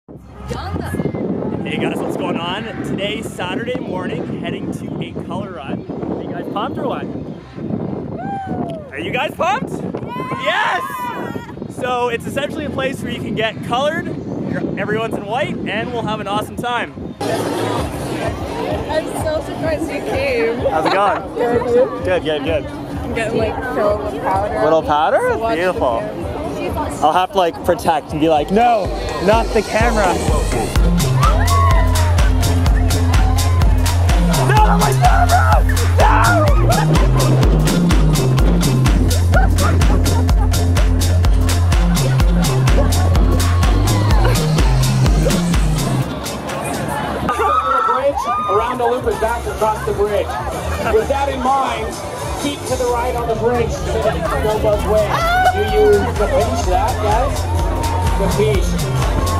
Hey guys, what's going on? Today's Saturday morning, heading to a color run. Are you guys pumped or what? Are you guys pumped? Yeah! Yes! So it's essentially a place where you can get colored, everyone's in white, and we'll have an awesome time. I'm so surprised you came. How's it going? Good, good, good. I'm getting like filled with powder. A little powder? Beautiful. I'll have to like protect and be like, no, not the camera. No, not my camera! No! Around the loop and back across the bridge. With that in mind, keep to the right on the bridge so that you can go both ways. Do you capiche that, guys? Capiche.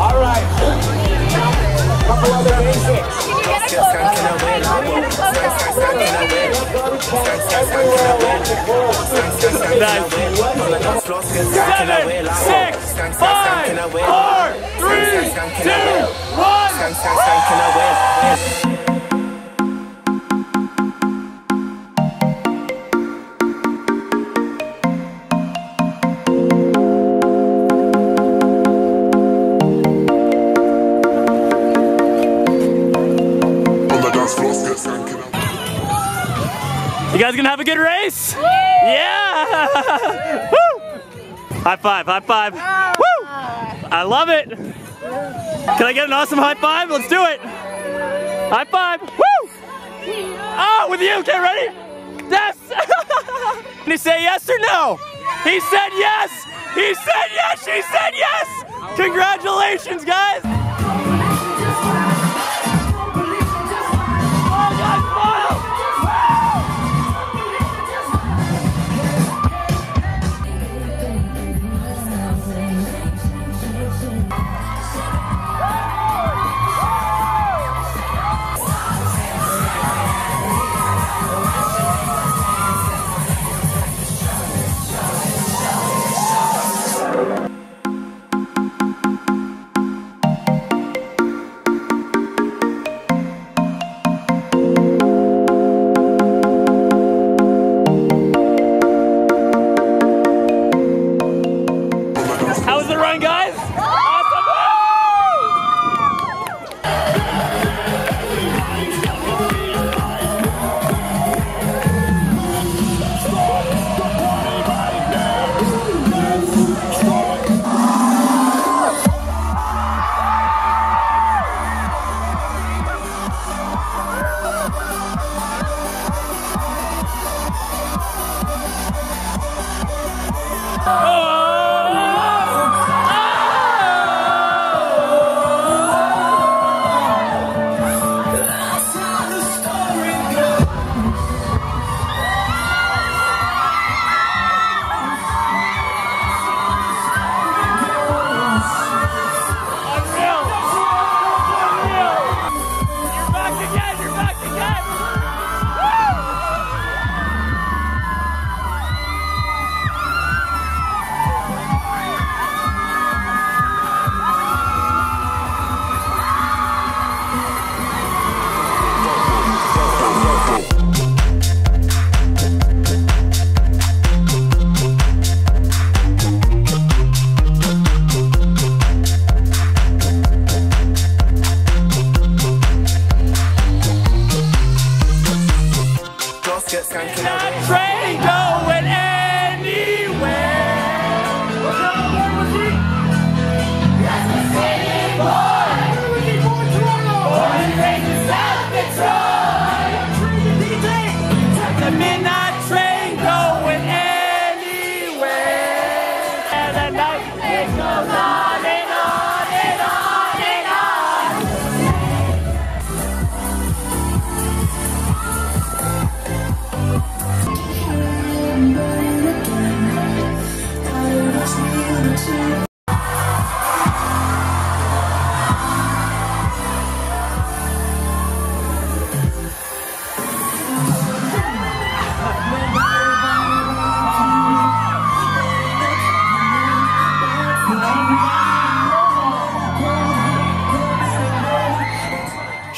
All right. A couple other basics. Seven, 6, 5, 4, 3, 2, 1. You guys gonna have a good race? Woo! Yeah! Woo! High five, high five. Woo! I love it. Can I get an awesome high five? Let's do it. High five. Woo! Oh, with you. Okay, ready? Yes! Did he say yes or no? He said yes! He said yes! She said yes! Congratulations, guys!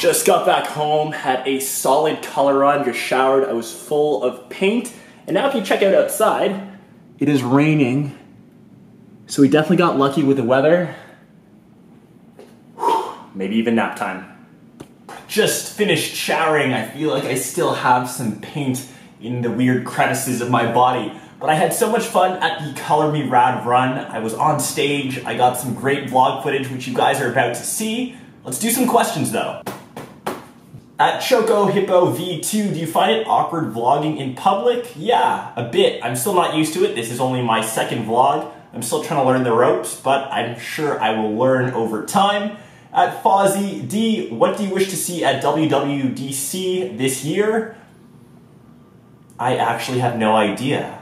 Just got back home, had a solid color run, just showered, I was full of paint. And now if you check out outside, it is raining. So we definitely got lucky with the weather. Whew, maybe even nap time. Just finished showering. I feel like I still have some paint in the weird crevices of my body. But I had so much fun at the Color Me Rad run. I was on stage, I got some great vlog footage which you guys are about to see. Let's do some questions though. At Choco Hippo V2, do you find it awkward vlogging in public? Yeah, a bit. I'm still not used to it. This is only my second vlog. I'm still trying to learn the ropes, but I'm sure I will learn over time. At Fozzie D, what do you wish to see at WWDC this year? I actually have no idea.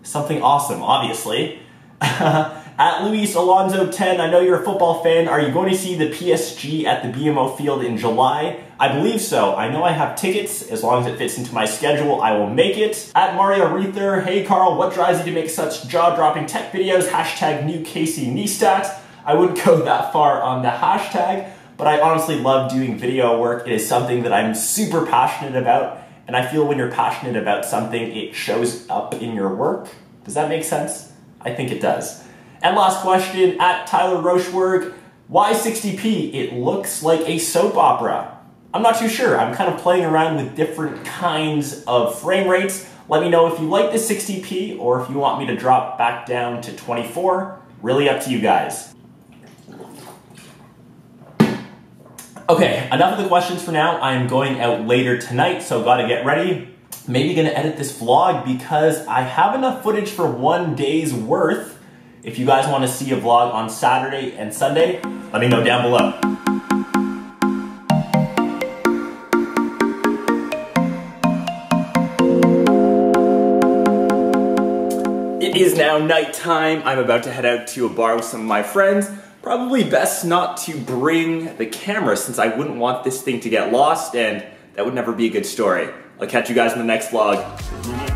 Something awesome, obviously. At Luis Alonso 10, I know you're a football fan. Are you going to see the PSG at the BMO field in July? I believe so. I know I have tickets. As long as it fits into my schedule, I will make it. At Mario Reether, hey Karl, what drives you to make such jaw-dropping tech videos? Hashtag new Casey Neistat. I wouldn't go that far on the hashtag, but I honestly love doing video work. It is something that I'm super passionate about, and I feel when you're passionate about something, it shows up in your work. Does that make sense? I think it does. And last question, at Tyler Rocheberg, why 60p? It looks like a soap opera. I'm not too sure. I'm kind of playing around with different kinds of frame rates. Let me know if you like the 60p or if you want me to drop back down to 24. Really up to you guys. Okay, enough of the questions for now. I am going out later tonight, so gotta get ready. Maybe gonna edit this vlog because I have enough footage for one day's worth. If you guys want to see a vlog on Saturday and Sunday, let me know down below. It is now nighttime. I'm about to head out to a bar with some of my friends. Probably best not to bring the camera since I wouldn't want this thing to get lost, and that would never be a good story. I'll catch you guys in the next vlog.